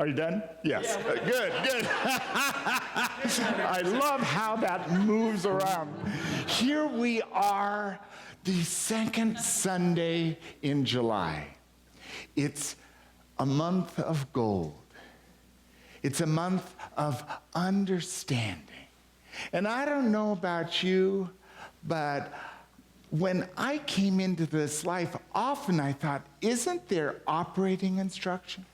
Are you done? Yes. Good. I love how that moves around. Here we are, the second Sunday in July. It's a month of gold. It's a month of understanding. And I don't know about you, but when I came into this life, often I thought, isn't there operating instructions?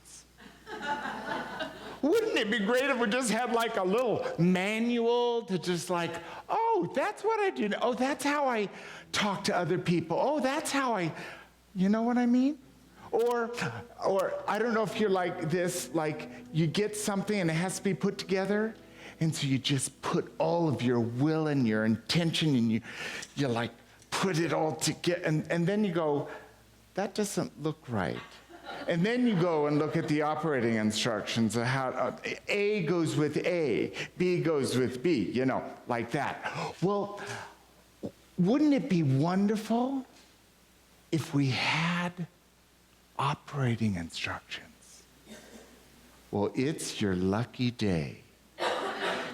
Wouldn't it be great if we just had like a little manual to just like, oh, that's what I do. Oh, that's how I talk to other people. Oh, that's how you know what I mean? Or I don't know if you're like this, like you get something and it has to be put together, and so you just put all of your will and your intention and you like put it all together, and then you go, that doesn't look right. And then you go and look at the operating instructions of how A goes with A, B goes with B, you know, like that. Well, wouldn't it be wonderful if we had operating instructions? Well, it's your lucky day,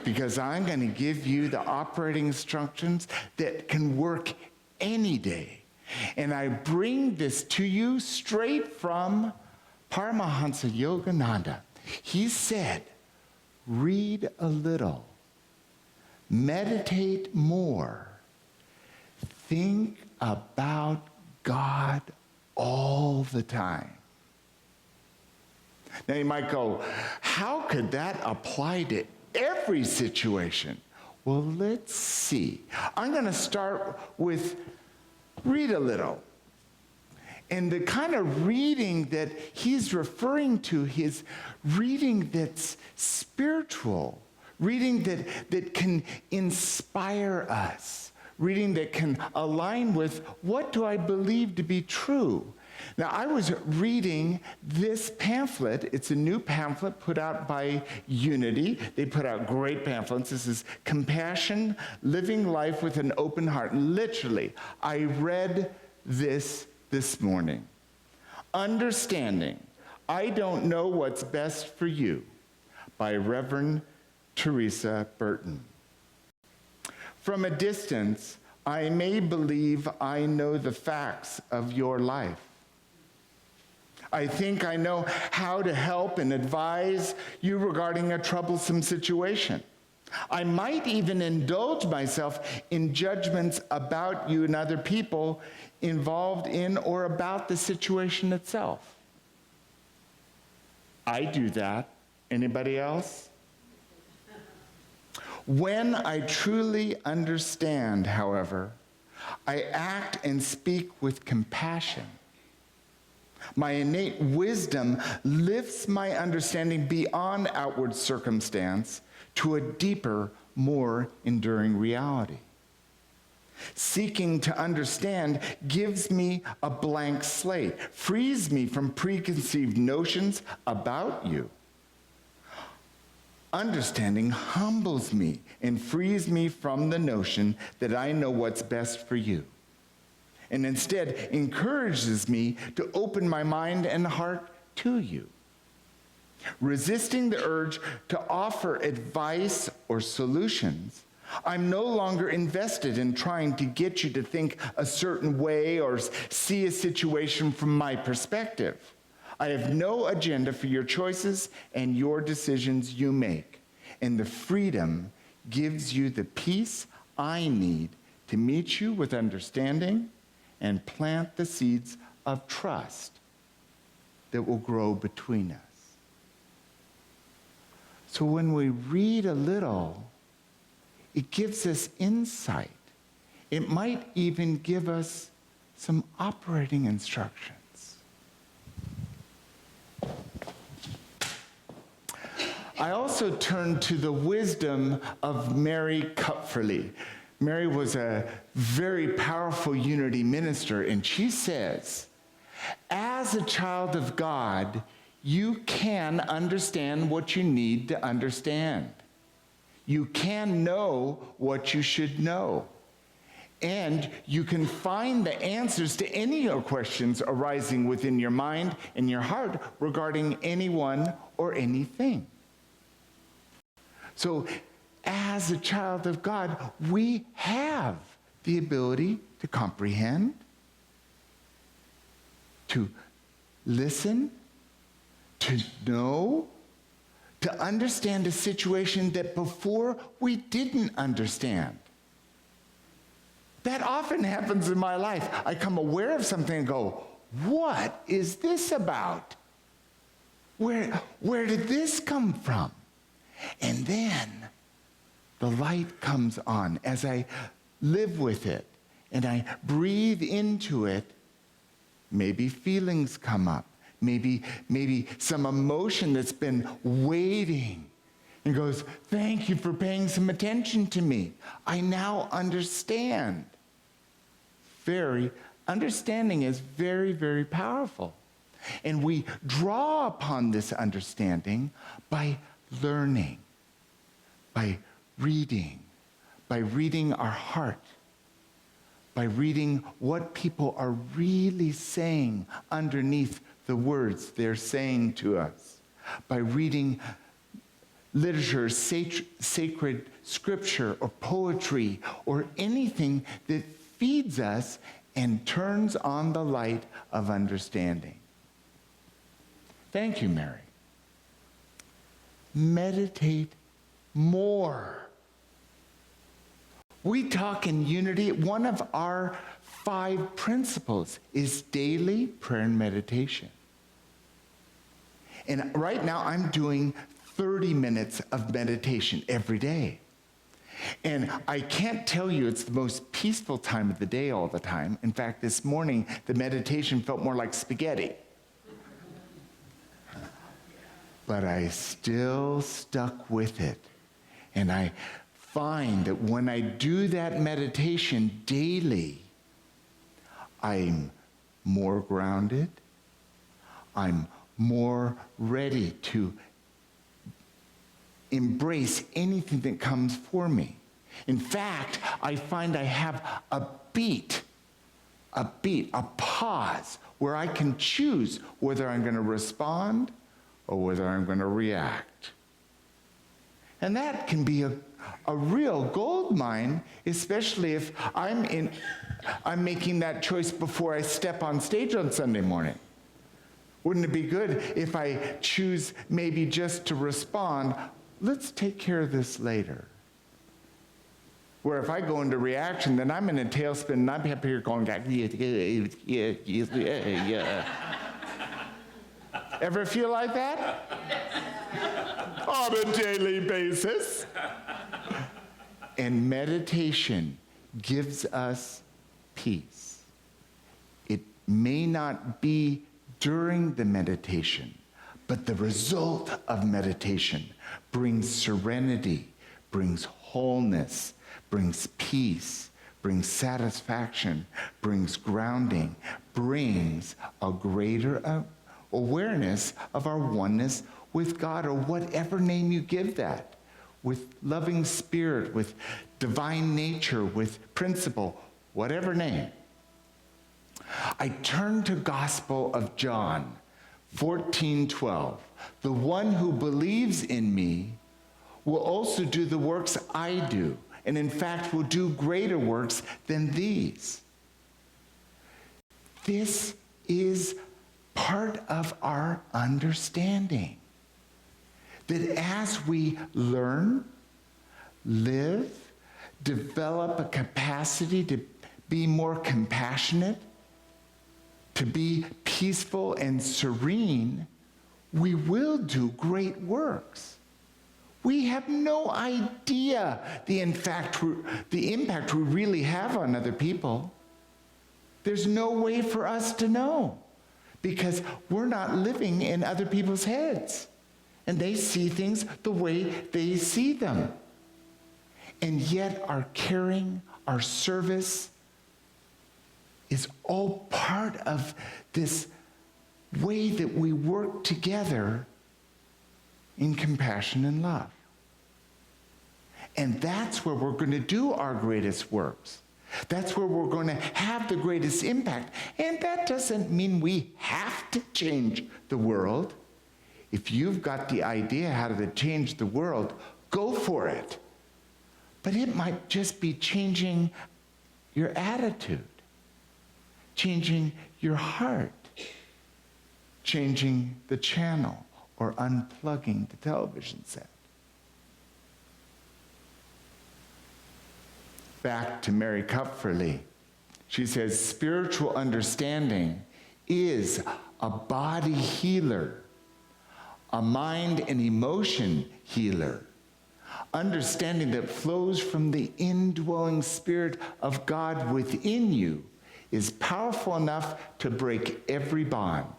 because I'm going to give you the operating instructions that can work any day. And I bring this to you straight from Paramahansa Yogananda. He said, read a little, meditate more, think about God all the time. Now you might go, how could that apply to every situation? Well, let's see. I'm going to start with read a little. And the kind of reading that he's referring to is reading that's spiritual, reading that can inspire us, reading that can align with what do I believe to be true. Now, I was reading this pamphlet. It's a new pamphlet put out by Unity. They put out great pamphlets. This is Compassion, Living Life with an Open Heart. Literally, I read this morning. Understanding, I Don't Know What's Best for You, by Reverend Teresa Burton. From a distance, I may believe I know the facts of your life. I think I know how to help and advise you regarding a troublesome situation. I might even indulge myself in judgments about you and other people involved in or about the situation itself. I do that. Anybody else? When I truly understand, however, I act and speak with compassion. My innate wisdom lifts my understanding beyond outward circumstance to a deeper, more enduring reality. Seeking to understand gives me a blank slate, frees me from preconceived notions about you. Understanding humbles me and frees me from the notion that I know what's best for you, and instead encourages me to open my mind and heart to you. Resisting the urge to offer advice or solutions, I'm no longer invested in trying to get you to think a certain way or see a situation from my perspective. I have no agenda for your choices and your decisions you make, and the freedom gives you the peace I need to meet you with understanding and plant the seeds of trust that will grow between us. So when we read a little, it gives us insight. It might even give us some operating instructions. I also turned to the wisdom of Mary Kupferle. Mary was a very powerful Unity minister, and she says, as a child of God, you can understand what you need to understand. You can know what you should know. And you can find the answers to any of your questions arising within your mind and your heart regarding anyone or anything. So, as a child of God, we have the ability to comprehend, to listen, to know, to understand a situation that before we didn't understand. That often happens in my life. I come aware of something and go, what is this about? Where did this come from? And then the light comes on as I live with it and I breathe into it. Maybe feelings come up. Maybe some emotion that's been waiting and goes, thank you for paying some attention to me. I now understand. Understanding is very, very powerful. And we draw upon this understanding by learning, by reading our heart, by reading what people are really saying underneath the words they're saying to us, by reading literature, sacred scripture, or poetry, or anything that feeds us and turns on the light of understanding. Thank you, Mary. Meditate more. We talk in Unity. One of our 5 principles is daily prayer and meditation. And right now I'm doing 30 minutes of meditation every day. And I can't tell you it's the most peaceful time of the day all the time. In fact, this morning, the meditation felt more like spaghetti. But I still stuck with it. And I find that when I do that meditation daily, I'm more grounded. I'm more ready to embrace anything that comes for me. In fact, I find I have a pause, where I can choose whether I'm going to respond or whether I'm going to react. And that can be a real gold mine, especially if I'm making that choice before I step on stage on Sunday morning. Wouldn't it be good if I choose maybe just to respond, let's take care of this later? Where if I go into reaction, then I'm in a tailspin and I'm up here going, yeah. Ever feel like that? On a daily basis. And meditation gives us peace. It may not be during the meditation, but the result of meditation brings serenity, brings wholeness, brings peace, brings satisfaction, brings grounding, brings a greater awareness of our oneness with God, or whatever name you give that, with loving spirit, with divine nature, with principle, whatever name. I turn to Gospel of John 14:12. The one who believes in me will also do the works I do, and in fact will do greater works than these. This is part of our understanding. That as we learn, live, develop a capacity to be more compassionate, to be peaceful and serene, we will do great works. We have no idea the impact we really have on other people. There's no way for us to know, because we're not living in other people's heads. And they see things the way they see them. And yet our caring, our service is all part of this way that we work together in compassion and love. And that's where we're going to do our greatest works. That's where we're going to have the greatest impact. And that doesn't mean we have to change the world. If you've got the idea how to change the world, go for it. But it might just be changing your attitude, changing your heart, changing the channel, or unplugging the television set. Back to Mary Kupferle. She says, spiritual understanding is a body healer, a mind and emotion healer. Understanding that flows from the indwelling Spirit of God within you is powerful enough to break every bond,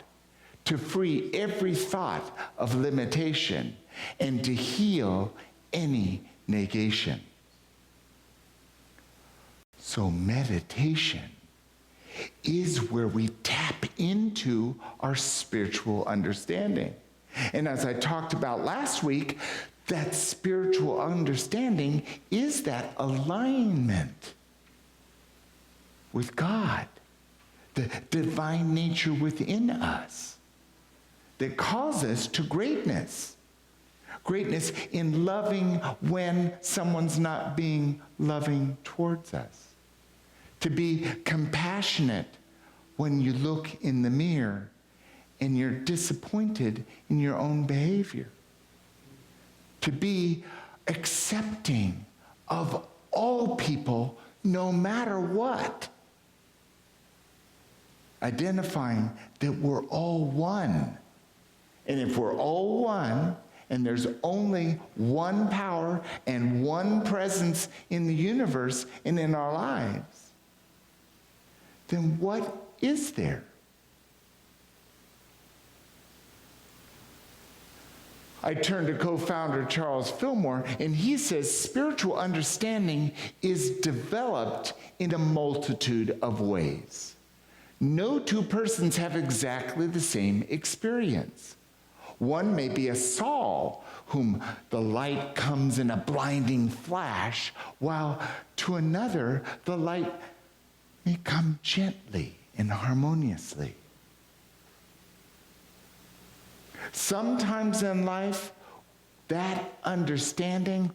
to free every thought of limitation, and to heal any negation. So meditation is where we tap into our spiritual understanding. And as I talked about last week, that spiritual understanding is that alignment with God, the divine nature within us that calls us to greatness. Greatness in loving when someone's not being loving towards us. To be compassionate when you look in the mirror and you're disappointed in your own behavior. To be accepting of all people, no matter what. Identifying that we're all one. And if we're all one, and there's only one power and one presence in the universe and in our lives, then what is there? I turn to co-founder Charles Fillmore, and he says spiritual understanding is developed in a multitude of ways. No two persons have exactly the same experience. One may be a Saul, whom the light comes in a blinding flash, while to another the light may come gently and harmoniously. Sometimes in life, that understanding,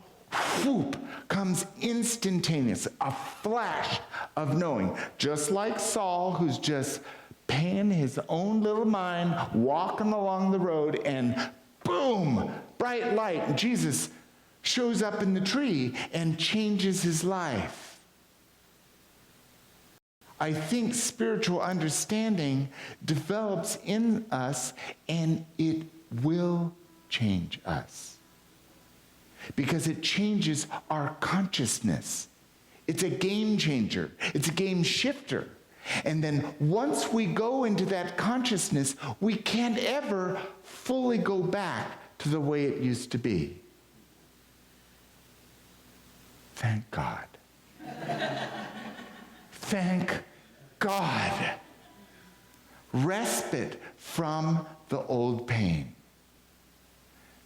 whoop, comes instantaneous, a flash of knowing. Just like Saul, who's just paying his own little mind, walking along the road, and boom, bright light. And Jesus shows up in the tree and changes his life. I think spiritual understanding develops in us, and it will change us. Because it changes our consciousness. It's a game changer. It's a game shifter. And then once we go into that consciousness, we can't ever fully go back to the way it used to be. Thank God. Thank God. Respite from the old pain.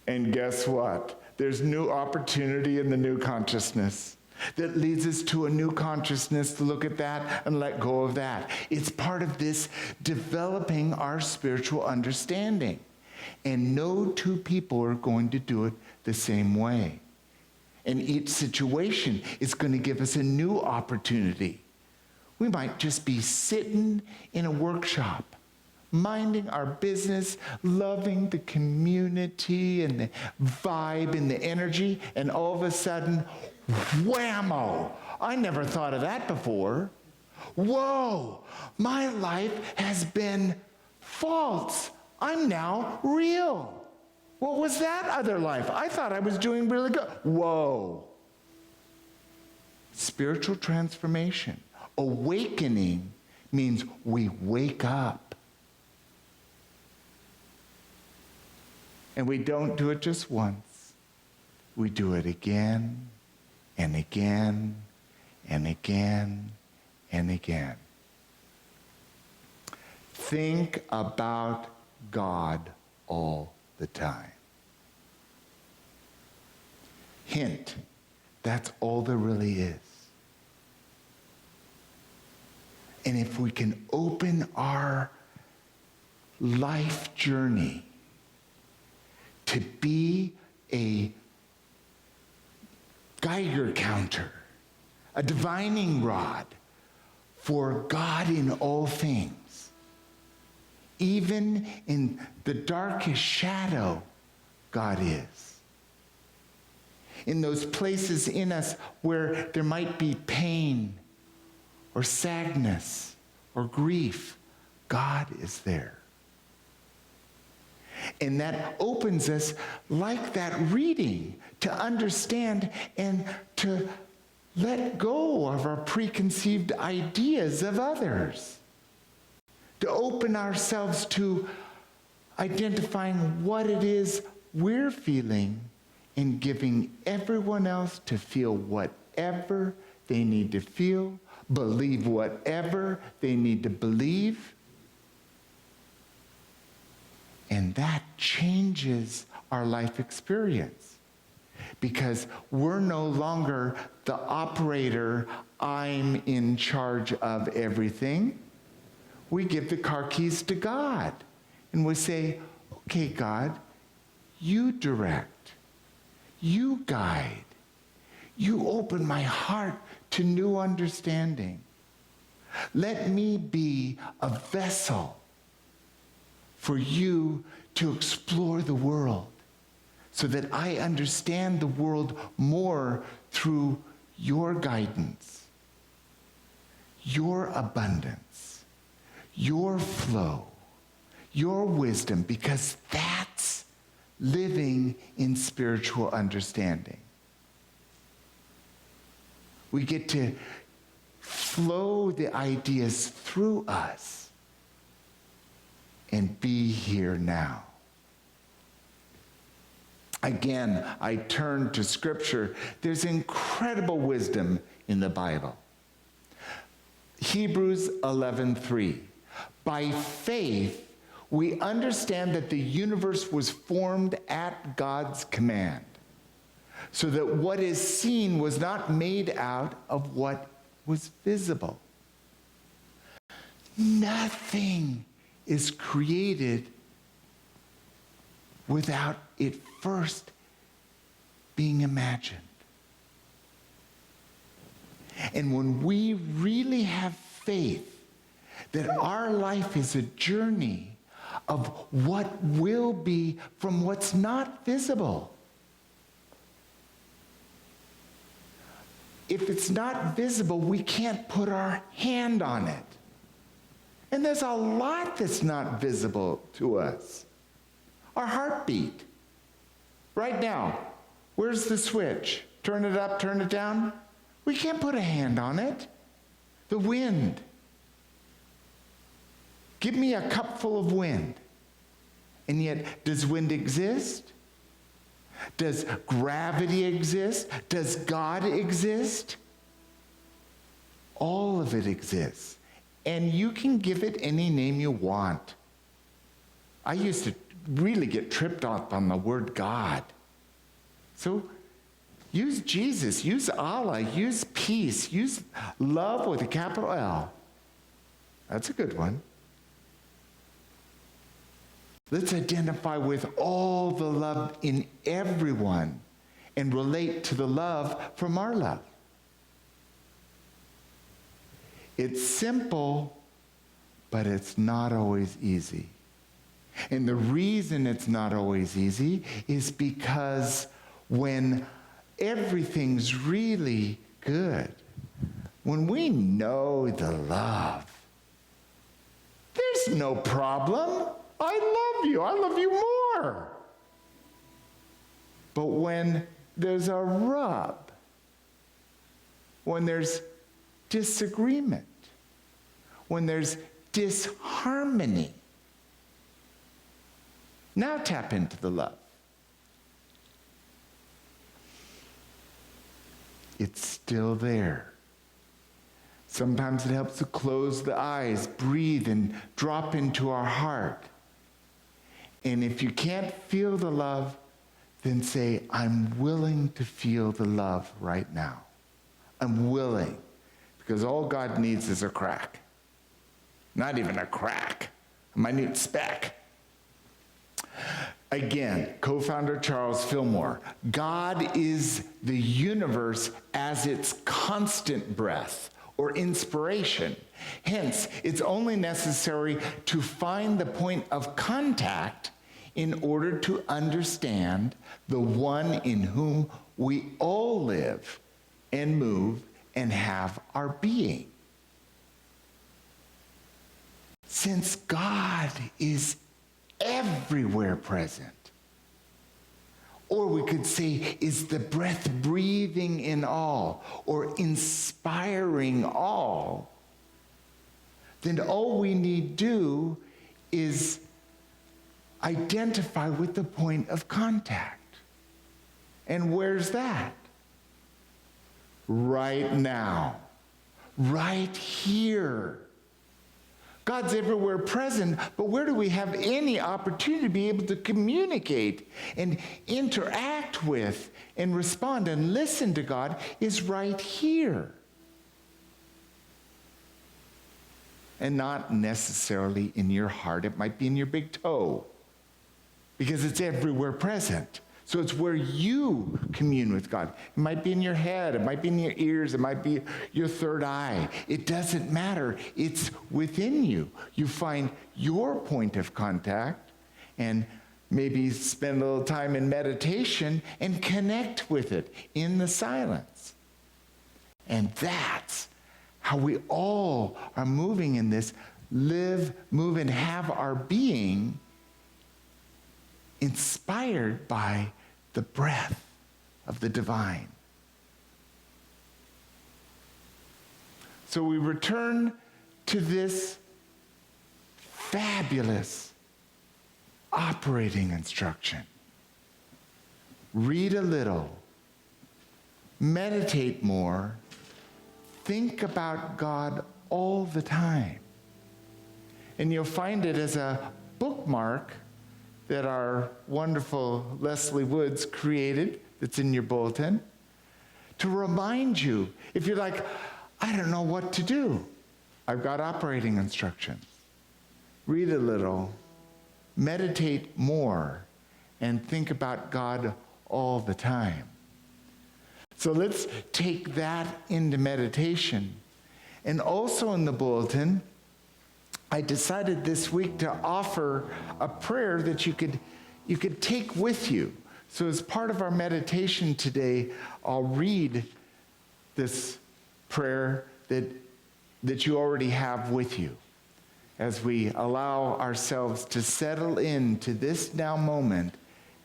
And guess what? There's new opportunity in the new consciousness that leads us to a new consciousness to look at that and let go of that. It's part of this developing our spiritual understanding. And no two people are going to do it the same way. And each situation is going to give us a new opportunity. We might just be sitting in a workshop, minding our business, loving the community and the vibe and the energy, and all of a sudden, whammo! I never thought of that before. Whoa! My life has been false. I'm now real. What was that other life? I thought I was doing really good. Whoa! Spiritual transformation. Awakening means we wake up. And we don't do it just once. We do it again and again and again and again. Think about God all the time. Hint, that's all there really is. And if we can open our life journey to be a Geiger counter, a divining rod for God in all things, even in the darkest shadow, God is. In those places in us where there might be pain or sadness or grief, God is there. And that opens us, like that reading, to understand and to let go of our preconceived ideas of others. To open ourselves to identifying what it is we're feeling and giving everyone else to feel whatever they need to feel, believe whatever they need to believe. And that changes our life experience, because we're no longer the operator, I'm in charge of everything. We give the car keys to God and we say, okay, God, you direct, you guide, you open my heart to new understanding. Let me be a vessel for you to explore the world so that I understand the world more through your guidance, your abundance, your flow, your wisdom, because that's living in spiritual understanding. We get to flow the ideas through us and be here now. Again, I turn to Scripture. There's incredible wisdom in the Bible. Hebrews 11:3. By faith, we understand that the universe was formed at God's command, so that what is seen was not made out of what was visible. Nothing is created without it first being imagined. And when we really have faith that our life is a journey of what will be from what's not visible. If it's not visible, we can't put our hand on it. And there's a lot that's not visible to us. Our heartbeat. Right now, where's the switch? Turn it up, turn it down? We can't put a hand on it. The wind. Give me a cup full of wind. And yet, does wind exist? Does gravity exist? Does God exist? All of it exists. And you can give it any name you want. I used to really get tripped up on the word God. So use Jesus, use Allah, use peace, use love with a capital L. That's a good one. Let's identify with all the love in everyone and relate to the love from our love. It's simple, but it's not always easy. And the reason it's not always easy is because when everything's really good, when we know the love, there's no problem. I love you. I love you more. But when there's a rub, when there's disagreement, when there's disharmony, now tap into the love. It's still there. Sometimes it helps to close the eyes, breathe, and drop into our heart. And if you can't feel the love, then say, I'm willing to feel the love right now. I'm willing. Because all God needs is a crack. not even a crack, a minute speck. Again, co-founder Charles Fillmore, God is the universe as its constant breath or inspiration. Hence, it's only necessary to find the point of contact in order to understand the one in whom we all live and move and have our being. Since God is everywhere present, or we could say is the breath breathing in all or inspiring all, then all we need do is identify with the point of contact. And where's that? Right now, right here. God's everywhere present, but where do we have any opportunity to be able to communicate and interact with and respond and listen to God is right here. And not necessarily in your heart. It might be in your big toe, because it's everywhere present. So it's where you commune with God. It might be in your head, it might be in your ears, it might be your third eye. It doesn't matter. It's within you. You find your point of contact and maybe spend a little time in meditation and connect with it in the silence. And that's how we all are moving in this live, move, and have our being inspired by the breath of the divine. So we return to this fabulous operating instruction. Read a little, meditate more, think about God all the time. And you'll find it as a bookmark that our wonderful Leslie Woods created, that's in your bulletin, to remind you, if you're like, I don't know what to do, I've got operating instructions. Read a little, meditate more, and think about God all the time. So let's take that into meditation. And also in the bulletin, I decided this week to offer a prayer that you could take with you. So as part of our meditation today, I'll read this prayer that you already have with you as we allow ourselves to settle into this now moment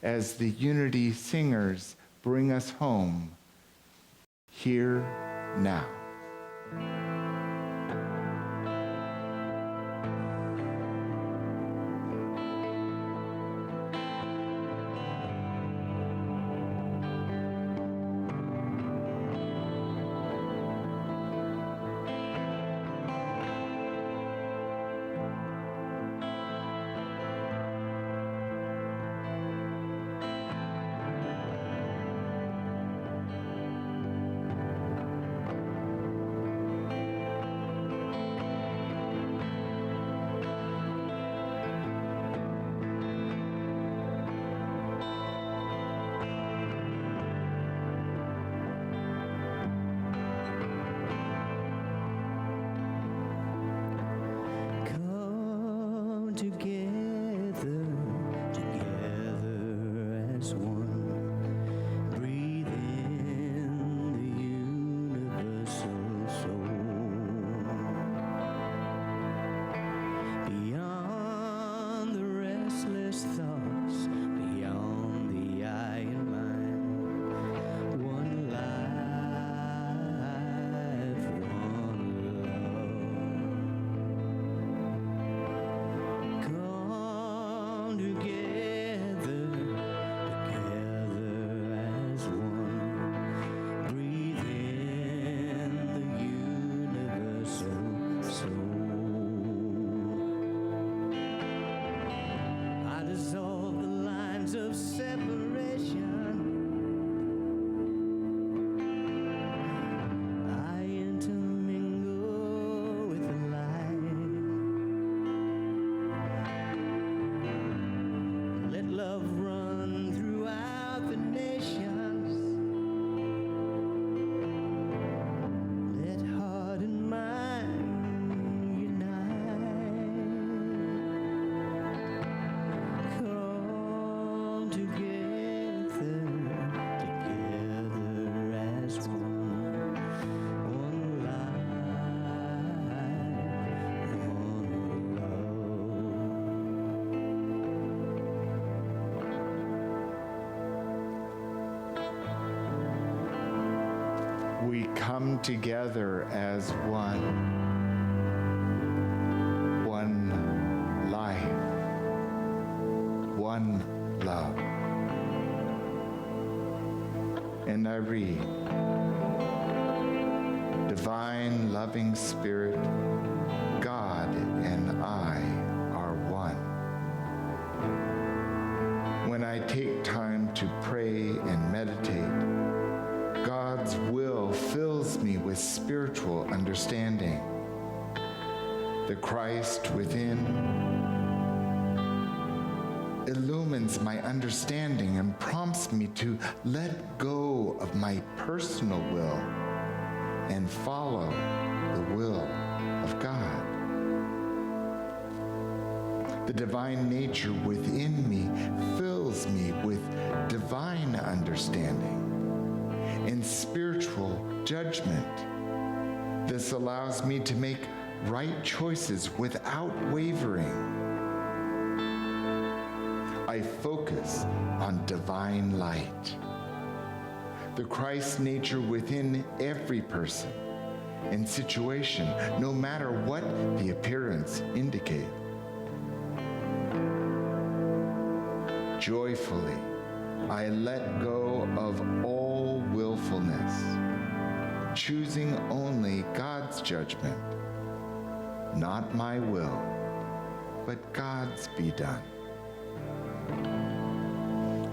as the Unity singers bring us home here now. come together as one life, one love. And I read, Divine loving Spirit, God and I are one. When I take time to pray and meditate, God's will fills me with spiritual understanding. The Christ within illumines my understanding and prompts me to let go of my personal will and follow the will of God. The divine nature within me fills me with divine understanding and spiritual judgment. This allows me to make right choices without wavering. I focus on divine light, the Christ nature within every person and situation, no matter what the appearance indicates. Joyfully, I let go of all willfulness, choosing only God's judgment. Not my will, but God's be done.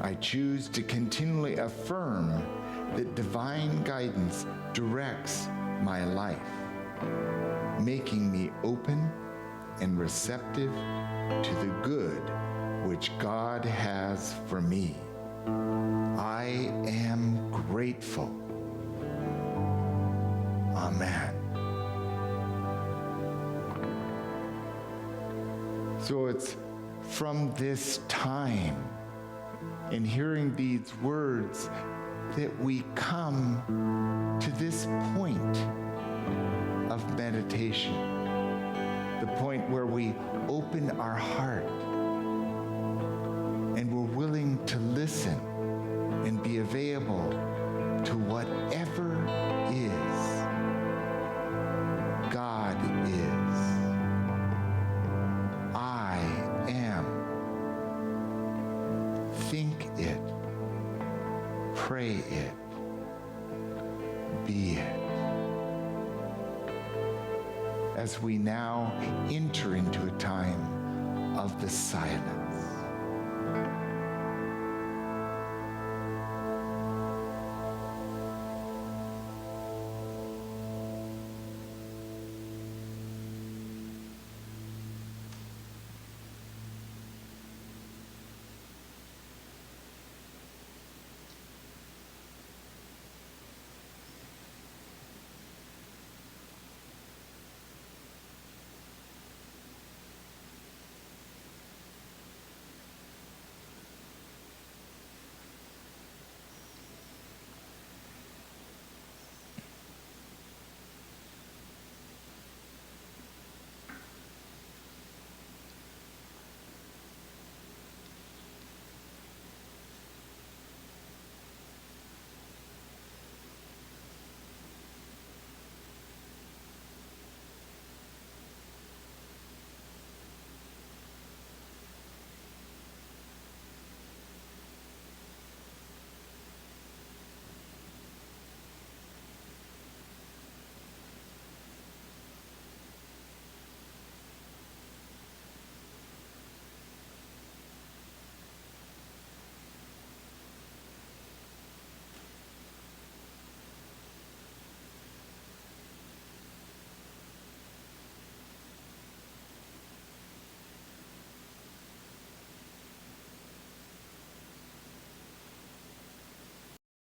I choose to continually affirm that divine guidance directs my life, making me open and receptive to the good which God has for me. I am grateful. Amen. So it's from this time in hearing these words that we come to this point of meditation, the point where we open our heart and we're willing to listen and be available to whatever is. God is. I am. Think it. Pray it. Be it. As we now enter into a time of the silence.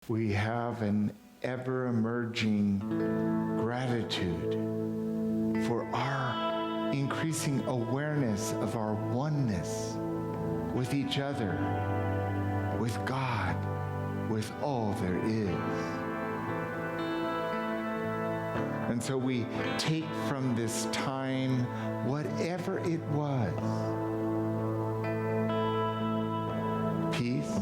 We have an ever-emerging gratitude for our increasing awareness of our oneness with each other, with God, with all there is. And so we take from this time whatever it was. Peace,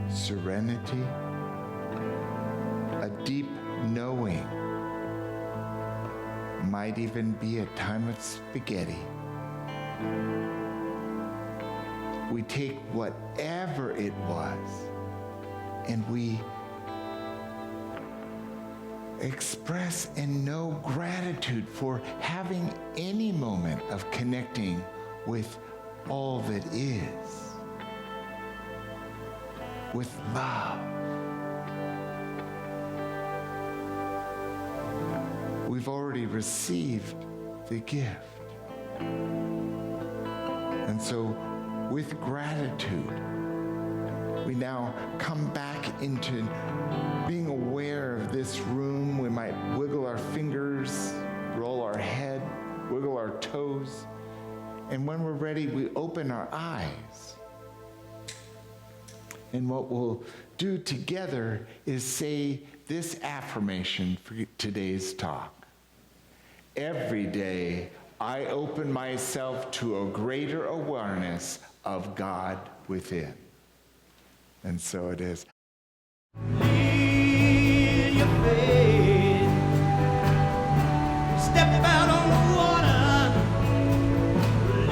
serenity, a deep knowing. Might even be a time of spaghetti. We take whatever it was and we express and know gratitude for having any moment of connecting with all that is, with love. We've already received the gift. And so, with gratitude, we now come back into being aware of this room. We might wiggle our fingers, roll our head, wiggle our toes. And when we're ready, we open our eyes. And what we'll do together is say this affirmation for today's talk. Every day, I open myself to a greater awareness of God within. And so it is. Leave your faith. Step out on the water.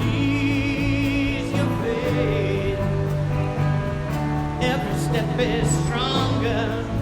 Release your faith. Every step is stronger.